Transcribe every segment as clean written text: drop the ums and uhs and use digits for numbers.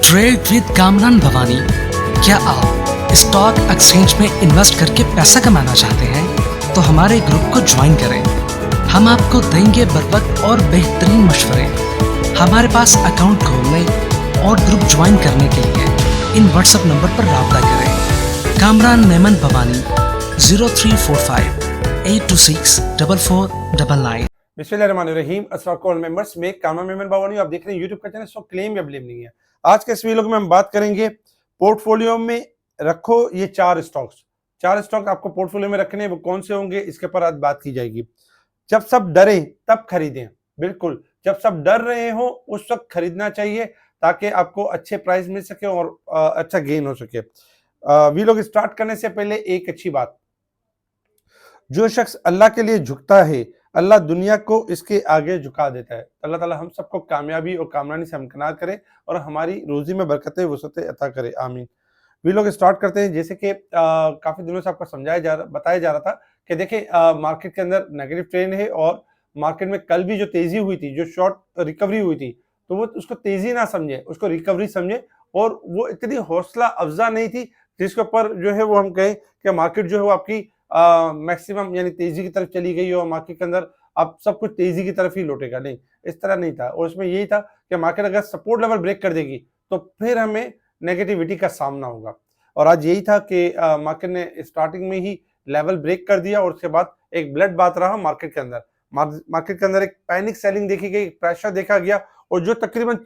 Trade with Kamran Bhavani. क्या आप stock exchange में इन्वेस्ट करके पैसा कमाना चाहते हैं तो हमारे ग्रुप को ज्वाइन करें। हम आपको देंगे बर वक्त और बेहतरीन मशवरे। हमारे पास अकाउंट खोलने और ग्रुप ज्वाइन करने के लिए इन व्हाट्सएप नंबर पर राब्ता करें। कामरान मेमन भवानी 0345 826 4499। बिस्मिल्लाहिर्रहमानिर्रहीम। अस्सलाम वालेकुम मेंबर्स, मैं कामरान मेमन भवानी, आप देख रहे हैं यूट्यूब का चैनल। सो क्लेम या ब्लेम नहीं है। आज के इस वीडियो में हम बात करेंगे पोर्टफोलियो में रखो ये चार स्टॉक आपको पोर्टफोलियो में रखने हैं, वो कौन से होंगे इसके पर आज बात की जाएगी। जब सब डरे तब खरीदें, बिल्कुल जब सब डर रहे हो उस वक्त खरीदना चाहिए ताकि आपको अच्छे प्राइस मिल सके और अच्छा गेन हो सके। वीडियो स्टार्ट करने से पहले एक अच्छी बात, जो शख्स अल्लाह के लिए झुकता है अल्लाह दुनिया को इसके आगे झुका देता है। अल्लाह ताला हम सबको कामयाबी और कामरानी से हमकनार करे और हमारी रोजी में बरकतें वसअतें अता करे, आमीन। वी लोग स्टार्ट करते हैं। जैसे कि काफी दिनों से आपको बताया जा रहा था कि देखिए मार्केट के अंदर नेगेटिव ट्रेंड है और मार्केट में कल भी जो तेजी हुई थी, जो शॉर्ट रिकवरी हुई थी, तो वो उसको तेजी ना समझे, उसको रिकवरी समझे। और वो इतनी हौसला अफजा नहीं थी जिसके ऊपर जो है वो हम कहें कि मार्केट जो है वो आपकी मैक्सिमम यानी तेजी की तरफ चली गई और मार्केट के अंदर अब सब कुछ तेजी की तरफ ही लौटेगा, नहीं, इस तरह नहीं था। और उसमें यही था कि मार्केट अगर सपोर्ट लेवल ब्रेक कर देगी तो फिर हमें नेगेटिविटी का सामना होगा। और आज यही था कि मार्केट ने स्टार्टिंग में ही लेवल ब्रेक कर दिया और उसके बाद एक ब्लड बात रहा मार्केट के अंदर। मार्केट के अंदर एक पैनिक सेलिंग देखी गई, प्रेशर देखा गया और जो तकरीबन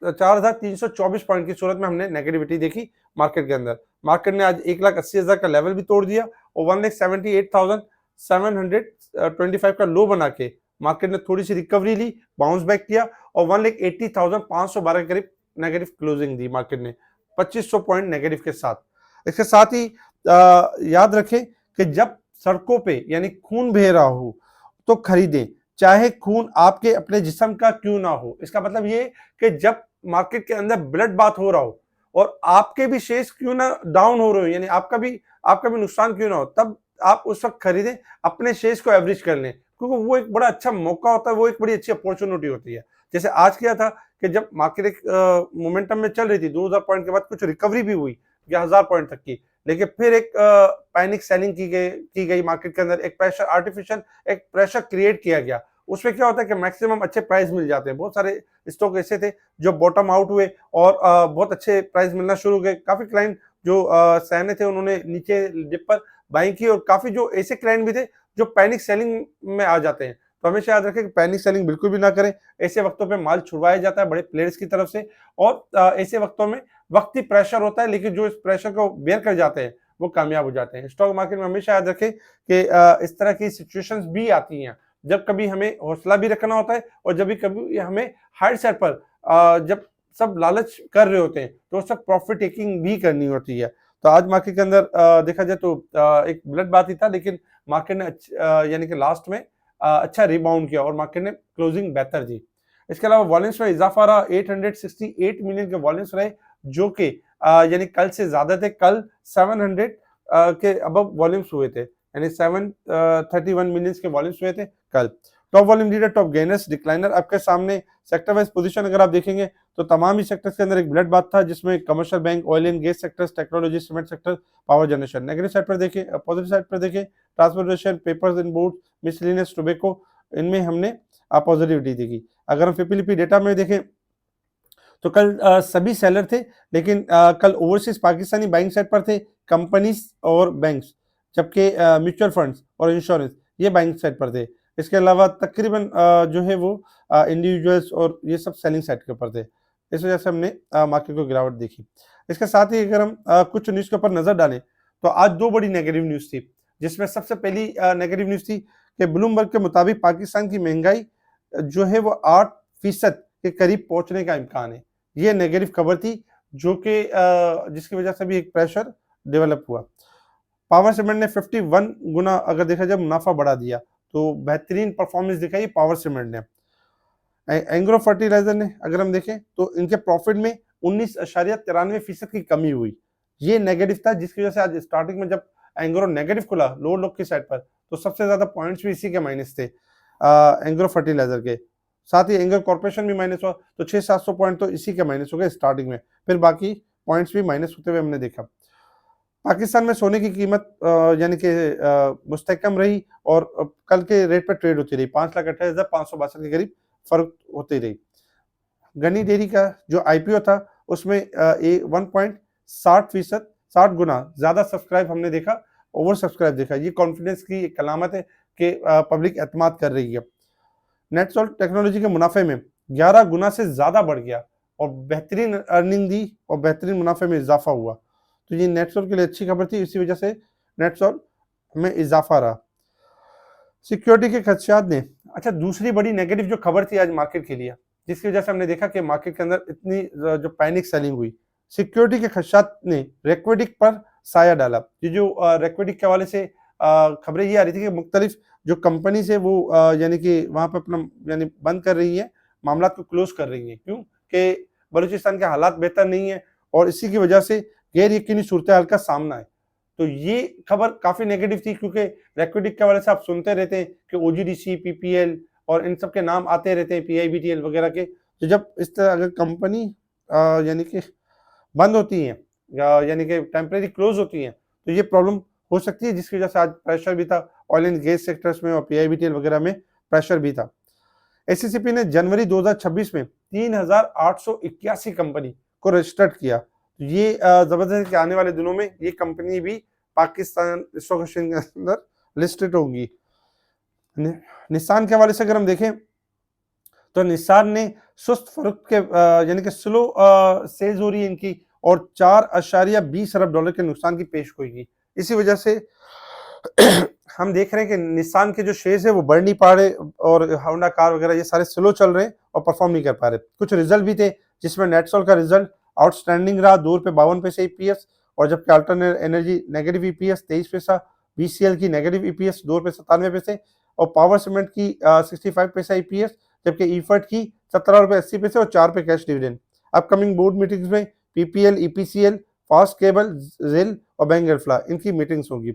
4,324 पॉइंट की सूरत में हमने नेगेटिविटी देखी मार्केट के अंदर। मार्केट ने आज 1,80,000 का लेवल भी तोड़ दिया और 1,78,725 का लो बना के मार्केट ने थोड़ी सी रिकवरी ली, बाउंस बैक किया और 1,80,512 के करीब नेगेटिव क्लोजिंग दी मार्केट ने 2500 पॉइंट नेगेटिव के साथ। इसके साथ ही याद रखें कि जब सड़कों पे यानी खून बह रहा हो तो खरीदें, चाहे खून आपके अपने जिस्म का क्यों ना हो। इसका मतलब ये कि जब मार्केट के अंदर ब्लड बात हो रहा हो और आपके भी शेयर्स क्यों ना डाउन हो रहे हो, यानी आपका भी नुकसान क्यों ना हो, तब आप उस वक्त खरीदें, अपने शेयर्स को एवरेज कर लें, क्योंकि वो एक बड़ा अच्छा मौका होता है, वो एक बड़ी अच्छी अपॉर्चुनिटी होती है। जैसे आज किया था कि जब मार्केट एक मोमेंटम में चल रही थी, 2000 पॉइंट के बाद कुछ रिकवरी भी हुई 1000 पॉइंट तक की, लेकिन फिर एक पैनिक सेलिंग की गई मार्केट के अंदर। एक प्रेशर आर्टिफिशियल एक प्रेशर क्रिएट किया गया। उसमें क्या होता है कि मैक्सिमम अच्छे प्राइस मिल जाते हैं। बहुत सारे स्टॉक ऐसे थे जो बॉटम आउट हुए और बहुत अच्छे प्राइस मिलना शुरू हो गए। काफी क्लाइंट जो सहने थे उन्होंने नीचे डिप पर बाइंग की और काफी जो ऐसे क्लाइंट भी थे जो पैनिक सेलिंग में आ जाते हैं। तो हमेशा याद रखें कि पैनिक सेलिंग बिल्कुल भी ना करें। ऐसे वक्तों पे माल छुड़वाया जाता है बड़े प्लेयर्स की तरफ से और ऐसे वक्तों में वक्ती प्रेशर होता है, लेकिन जो इस प्रेशर को बेयर कर जाते हैं वो कामयाब हो जाते हैं। स्टॉक मार्केट में हमेशा याद रखें कि इस तरह की सिचुएशंस भी आती हैं जब कभी हमें हौसला भी रखना होता है और जब कभी हमें हाई सेट पर जब सब लालच कर रहे होते हैं तो उस वक्त प्रॉफिट टेकिंग भी करनी होती है। तो आज मार्केट के अंदर देखा जाए तो एक ब्लड बात ही था, लेकिन मार्केट ने यानी कि लास्ट में अच्छा रिबाउंड किया और मार्केट ने क्लोजिंग बेहतर दी। इसके अलावा वॉल्यूम्स में इजाफा रहा, 868 मिलियन के वॉल्यूम्स रहे जो कि यानी कल से ज्यादा थे। कल 700 के अबव वॉल्यूम्स हुए थे, यानी 731 मिलियन के वॉल्यूम्स हुए थे कल। Top volume leader, top gainers, decliner आपके सामने। सेक्टर वाइज पोजीशन अगर आप देखेंगे तो तमाम ही सेक्टर्स के अंदर एक ब्लड बात था, जिसमें commercial bank, oil and gas sectors, technology, cement sector, power generation. Negative side पर देखें, पॉजिटिव साइड पर देखें, transportation, papers and board, miscellaneous, tobacco, इनमें हमने पॉजिटिविटी देखी। अगर हम पीपीलीपी डेटा में देखें तो कल सभी सेलर थे, लेकिन कल ओवरसीज पाकिस्तानी बाइंग साइड पर थे कंपनीज और बैंक्स, जबकि म्यूचुअल फंड्स और इंश्योरेंस ये बाइंग साइड पर थे। इसके अलावा तकरीबन जो है वो इंडिविजुअल्स और ये सब सेलिंग साइड के ऊपर थे। इस वजह से हमने मार्केट को गिरावट देखी। इसके साथ ही अगर हम कुछ न्यूज़ के ऊपर नजर डालें तो आज दो बड़ी नेगेटिव न्यूज़ थी, जिसमें सबसे पहली नेगेटिव न्यूज़ थी कि ब्लूमबर्ग के मुताबिक पाकिस्तान की महंगाई जो है वो 8% के करीब पहुंचने का इम्कान है। ये नेगेटिव खबर थी जो कि जिसकी वजह से भी एक प्रेशर डेवलप हुआ। पावर सीमेंट ने 51 गुना अगर देखा जाए मुनाफा बढ़ा दिया, तो बेहतरीन परफॉर्मेंस दिखाई पावर सीमेंट ने। एंग्रो फर्टिलाइजर ने अगर हम देखें तो इनके प्रॉफिट में 19.93% की कमी हुई। ये नेगेटिव था, जिसकी वजह से आज स्टार्टिंग में जब एंग्रो नेगेटिव खुला लोअर लो की साइड पर तो सबसे ज्यादा पॉइंट्स भी इसी के माइनस थे एंग्रो फर्टिलाइजर के। साथ ही एंगर कॉर्पोरेशन भी माइनस हुआ, तो 600-700 पॉइंट तो इसी के माइनस हो गए स्टार्टिंग में, फिर बाकी पॉइंट्स भी माइनस होते हुए हमने देखा। पाकिस्तान में सोने की कीमत यानी कि मुस्तहकम रही और कल के रेट पर ट्रेड होती रही, 5,28,562 के करीब फर्क होती रही। गनी डेयरी का जो आईपीओ था उसमें 1.60%, 60 गुना ज्यादा सब्सक्राइब हमने देखा, ओवर सब्सक्राइब देखा। ये कॉन्फिडेंस की एक अलामत है कि पब्लिक एतमाद कर रही है। नेटसॉल्ट टेक्नोलॉजी के मुनाफे में 11 गुना से ज्यादा बढ़ गया और बेहतरीन अर्निंग दी और बेहतरीन मुनाफे में इजाफा हुआ, तो ये नेटसॉल्ट के लिए अच्छी खबर थी, इसी वजह से नेटसॉल्ट में इजाफा रहा। सिक्योरिटी के खदशात ने, अच्छा दूसरी बड़ी नेगेटिव जो खबर थी आज मार्केट के लिए, जिसकी वजह से हमने देखा कि मार्केट के अंदर इतनी जो पैनिक सेलिंग हुई, सिक्योरिटी के खदशात ने रेक्विडिक पर साया डाला। ये जो रेक्विडिक के हवाले से खबरें ये आ रही थी कि मुख्तलिफ जो कंपनी से वो यानी कि वहां पर अपना यानी बंद कर रही है, मामला को क्लोज कर रही है, क्यों कि बलूचिस्तान के हालात बेहतर नहीं है और इसी की वजह से गैर यकीनी सूरत हाल का सामना है। तो ये खबर काफी नेगेटिव थी, क्योंकि रेक्विडिक के हवाले से आप सुनते रहते हैं कि ओजीडीसी, पीपीएल और इन सब के नाम आते रहते हैं, पीआईबीटीएल वगैरह के। तो जब इस तरह अगर कंपनी यानी कि बंद होती है यानी कि टेम्परेरी क्लोज होती है, तो ये प्रॉब्लम हो सकती है, जिसकी वजह से आज प्रेशर भी था ऑयल एंड गैस सेक्टर्स में और पीआईबीटीएल वगैरह में प्रेशर भी था। एससीसीपी ने जनवरी 2026 में 3,881 कंपनी को रजिस्टर्ड किया। ये जबरदस्त कि आने वाले दिनों में ये कंपनी भी पाकिस्तान स्टॉक एक्सचेंज के अंदर लिस्टेड होंगी। निसान के हवाले से अगर हम देखें तो निसान ने सुस्त फरोख्त के यानी कि स्लो सेल्स हो रही है इनकी और 4.20 अरब डॉलर के नुकसान की पेशगोई की। इसी वजह से हम देख रहे हैं कि निसान के जो शेयर्स है वो बढ़ नहीं पा रहे और होंडा कार वगैरह ये सारे स्लो चल रहे हैं और परफॉर्म नहीं कर पा रहे। कुछ रिजल्ट भी थे जिसमें नेटसॉल्ट का रिजल्ट आउटस्टैंडिंग रहा, 2 रुपये 52 पैसे ईपीएस, और जबकि अल्टरनेट एनर्जी नेगेटिव ईपीएस 23 पैसा, बीसीएल की नेगेटिव ईपीएस 2 रुपये 97 पैसे और पावर सीमेंट की 65 पैसा ईपीएस, जबकि ईफर्ट की 17 रुपये 80 पैसे और 4 रुपये cash dividend. Upcoming board meetings में PPL, EPCL, fast cable, rail और बैंक एल्फ्ला इनकी मीटिंग्स होगी।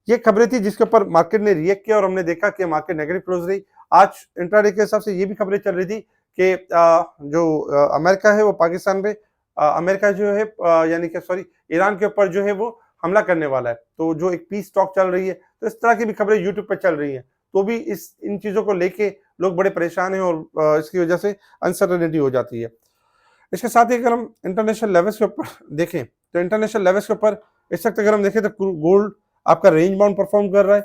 ये खबरें थी जिसके ऊपर मार्केट ने रिएक्ट किया और हमने देखा कि मार्केट नेगेटिव क्लोज रही। आज इंट्राडे के हिसाब से ये भी खबरें चल रही थी कि जो अमेरिका है वो पाकिस्तान पे अमेरिका जो है यानी कि सॉरी ईरान के ऊपर जो है वो हमला करने वाला है, तो जो एक पीस टॉक चल रही है, तो इस तरह की भी खबरें यूट्यूब पे चल रही है, तो भी इन चीजों को लेके लोग बड़े परेशान हैं और इसकी वजह से अनसर्टेनिटी हो जाती है। इसके साथ ही अगर हम इंटरनेशनल लेवल्स के ऊपर देखें तो इंटरनेशनल लेवल्स के ऊपर इस वक्त अगर हम देखें तो गोल्ड आपका रेंज बाउंड परफॉर्म कर रहा है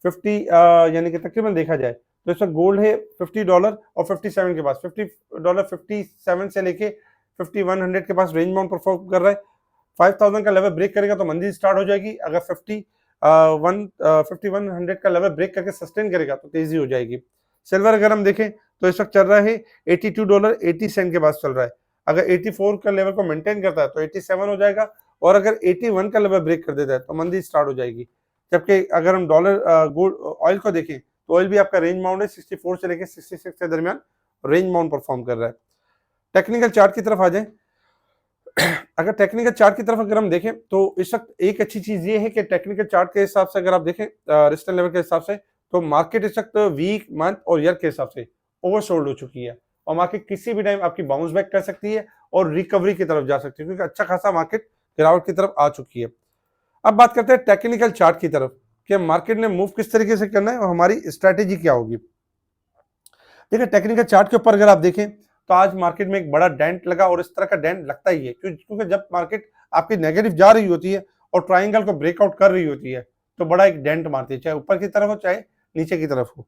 50 यानी कि तकरीबन देखा जाए तो इस वक्त गोल्ड है $50 और 57 के पास, $50 57 से लेके 5100 के पास रेंज बाउंड परफॉर्म कर रहा है। 5000 का लेवल ब्रेक करेगा तो मंदी स्टार्ट हो जाएगी, अगर 5100 का लेवल ब्रेक करके सस्टेन करेगा तो तेजी हो जाएगी। सिल्वर अगर हम देखें तो इस वक्त चल रहा है $82.80 के पास चल रहा है, अगर 84 का लेवल को मेंटेन करता है तो 87 हो जाएगा और अगर 81 का लेवल ब्रेक कर देता है तो मंदी स्टार्ट हो जाएगी। जबकि अगर हम डॉलर गोल्ड ऑयल को देखें तो ऑयल भी आपका रेंज बाउंड है 64 से लेकर 66 के दरमियान रेंज बाउंड परफॉर्म कर रहा है। टेक्निकल चार्ट की तरफ आ जाए, अगर टेक्निकल चार्ट की तरफ अगर हम देखें तो इस वक्त एक अच्छी चीज ये है कि टेक्निकल चार्ट के हिसाब से अगर आप देखें रेजिस्टेंस लेवल के हिसाब से तो मार्केट इस वक्त वीक, मंथ और ईयर के हिसाब से ओवरसोल्ड हो चुकी है और मार्केट किसी भी टाइम आपकी बाउंस बैक कर सकती है और रिकवरी की तरफ जा सकती है, क्योंकि अच्छा खासा मार्केट गिरावट की तरफ आ चुकी है। अब बात करते हैं टेक्निकल चार्ट की तरफ कि मार्केट ने मूव किस तरीके से करना है और हमारी स्ट्रैटेजी क्या होगी। देखिए टेक्निकल चार्ट के ऊपर अगर आप देखें तो आज मार्केट में एक बड़ा डेंट लगा और इस तरह का डेंट लगता ही है क्योंकि जब मार्केट आपकी नेगेटिव जा रही होती है और ट्राइंगल को ब्रेकआउट कर रही होती है तो बड़ा एक डेंट मारती है, चाहे ऊपर की तरफ हो चाहे नीचे की तरफ हो।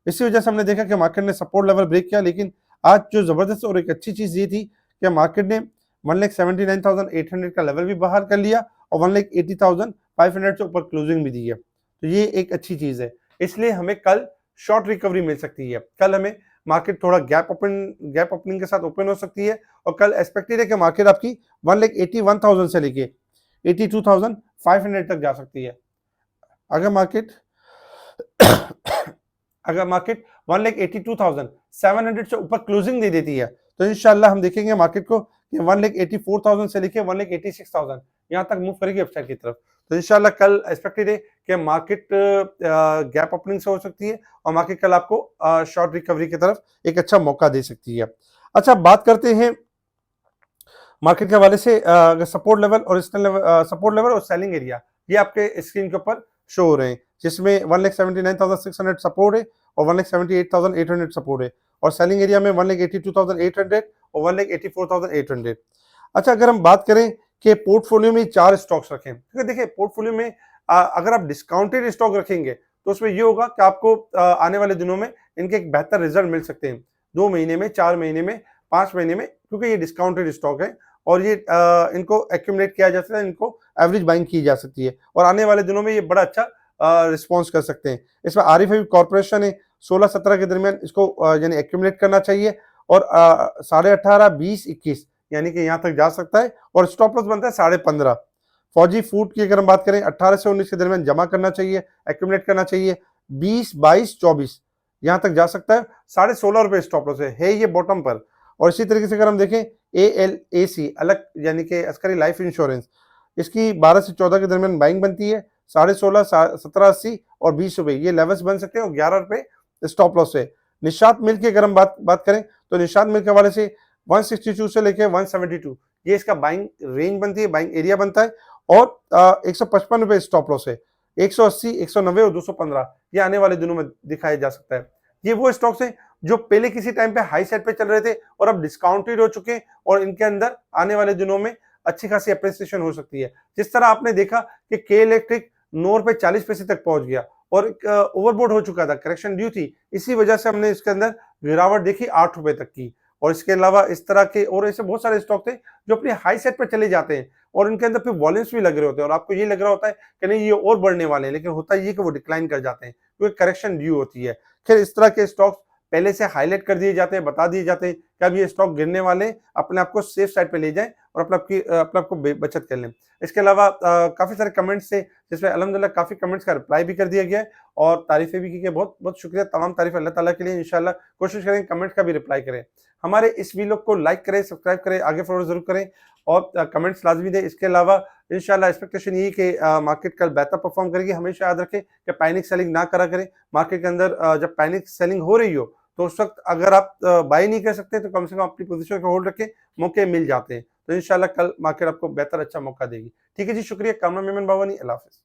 इसी वजह से हमने देखा कि मार्केट ने सपोर्ट लेवल ब्रेक किया, लेकिन आज जो जबरदस्त और एक अच्छी चीज ये थी कि मार्केट ने 1,79,800 का लेवल भी बाहर कर लिया और 1,80,500 से ऊपर क्लोजिंग भी दी है, तो ये एक अच्छी चीज है। इसलिए हमें कल शॉर्ट रिकवरी मिल सकती है, कल हमें मार्केट थोड़ा गैप ओपनिंग के साथ ओपन हो सकती है और कल एक्सपेक्टेड है कि मार्केट आपकी 1,81,000 से लेके 82,500 तक जा सकती है। अगर मार्केट 1,82,700 से ऊपर क्लोजिंग दे देती है तो इंशाल्लाह हम देखेंगे मार्केट को कि 1,84,000 से लेके 1,86,000 यहाँ तक मूव करेगी अपसाइड की तरफ। तो इंशाल्लाह कल एक्सपेक्टेड है कि मार्केट गैप ओपनिंग से हो सकती है और मार्केट कल आपको शॉर्ट रिकवरी की तरफ एक अच्छा मौका दे सकती है। अच्छा, बात करते हैं मार्केट के हवाले से सपोर्ट लेवल और सपोर्ट लेवल और सेलिंग एरिया, ये आपके स्क्रीन के ऊपर शो हो रहे हैं, जिसमें 1,79,600 सपोर्ट है और 1,78,800 सपोर्ट है और सेलिंग एरिया में 1,82,800 और 1,84,800। अच्छा, अगर हम बात करें कि पोर्टफोलियो में 4 स्टॉक्स रखें, क्योंकि देखिए पोर्टफोलियो में अगर आप डिस्काउंटेड स्टॉक रखेंगे तो उसमें ये होगा कि आपको आने वाले दिनों में इनके एक बेहतर रिजल्ट मिल सकते हैं, 2 महीने में, 4 महीने में, 5 महीने में, क्योंकि ये डिस्काउंटेड स्टॉक है और ये इनको एक्यूमुलेट किया जा सकता है, इनको एवरेज बाइंग की जा सकती है और आने वाले दिनों में ये बड़ा अच्छा रिस्पॉन्स कर सकते हैं। इसमें आरिफ हैबीब कॉर्पोरेशन है, 16-17 के दरमियान इसको यानी एक्यूमुलेट करना चाहिए और 18.5, 20, 21 यानी कि यहाँ तक जा सकता है और स्टॉप लॉस बनता है 15.5। फौजी फूड की अगर हम बात करें 18 से 19 के दरमियान जमा करना चाहिए, एक्यूमुलेट करना चाहिए, 20, 22, 24 यहाँ तक जा सकता है, 16.5 रुपए स्टॉप लॉस है ये बॉटम पर। और इसी तरीके से अगर हम देखें ALAC अलग यानी कि अस्करी लाइफ इंश्योरेंस, इसकी 12 से 14 के दरमियान बाइंग बनती है, 16.5, 17.80 और 20 रुपए ये लेवल्स बन सकते हैं और 11 रुपए स्टॉप लॉस है। निशात मिल्क की अगर हम बात करें तो निशात मिल्क के हवाले से 162 से लेके 172 ये इसका बाइंग रेंज बनती है, बाइंग एरिया बनता है और 155 रुपए स्टॉप लॉस है, 180, 190 और 215 ये आने वाले दिनों में दिखाया जा सकता है। ये वो स्टॉक्स हैं जो पहले किसी टाइम पे हाई साइड पे चल रहे थे और अब डिस्काउंटेड हो चुके हैं और इनके अंदर आने वाले दिनों में अच्छी खासी अप्रिसिएशन हो सकती है। जिस तरह आपने देखा कि के इलेक्ट्रिक 9 रुपए 40 पैसे तक पहुंच गया और ओवरबोट हो चुका था, करेक्शन ड्यू थी, इसी वजह से हमने इसके अंदर गिरावट देखी 8 रुपए तक की। और इसके अलावा इस तरह के और ऐसे बहुत सारे स्टॉक थे जो अपनी हाई साइड पर चले जाते हैं और इनके अंदर फिर वॉल्यूम्स भी लग रहे होते हैं और आपको ये लग रहा होता है कि नहीं ये और बढ़ने वाले हैं, लेकिन होता ये कि वो डिक्लाइन कर जाते हैं क्योंकि करेक्शन ड्यू होती है। फिर इस तरह के स्टॉक्स पहले से हाईलाइट कर दिए जाते हैं, बता दिए जाते हैं कि अब ये स्टॉक गिरने वाले हैं, अपने आप को सेफ साइड पे ले जाएं और अपने आप को बचत कर लें। इसके अलावा काफी सारे कमेंट्स थे जिसमें अल्हम्दुलिल्लाह काफी कमेंट्स का रिप्लाई भी कर दिया गया है और तारीफें भी की गई। बहुत बहुत शुक्रिया, तमाम तारीफ अल्लाह ताला के लिए। इंशाल्लाह कोशिश करें कमेंट्स का भी रिप्लाई करें। हमारे इस वीडियो को लाइक करें, सब्सक्राइब करें, आगे फॉरवर्ड जरूर करें और कमेंट्स लाजमी दें। इसके अलावा इंशाल्लाह एक्सपेक्टेशन यही कि मार्केट कल बेहतर परफॉर्म करेगी। हमेशा याद रखें कि पैनिक सेलिंग ना करा करें। मार्केट के अंदर जब पैनिक सेलिंग हो रही हो तो उस वक्त अगर आप बाय नहीं कर सकते तो कम से कम अपनी पोजीशन को होल्ड रखें, मौके मिल जाते हैं। तो इंशाल्लाह कल मार्केट आपको बेहतर अच्छा मौका देगी। ठीक है जी, शुक्रिया। कामना मेमन बावानी, अल्लाह हाफिज़।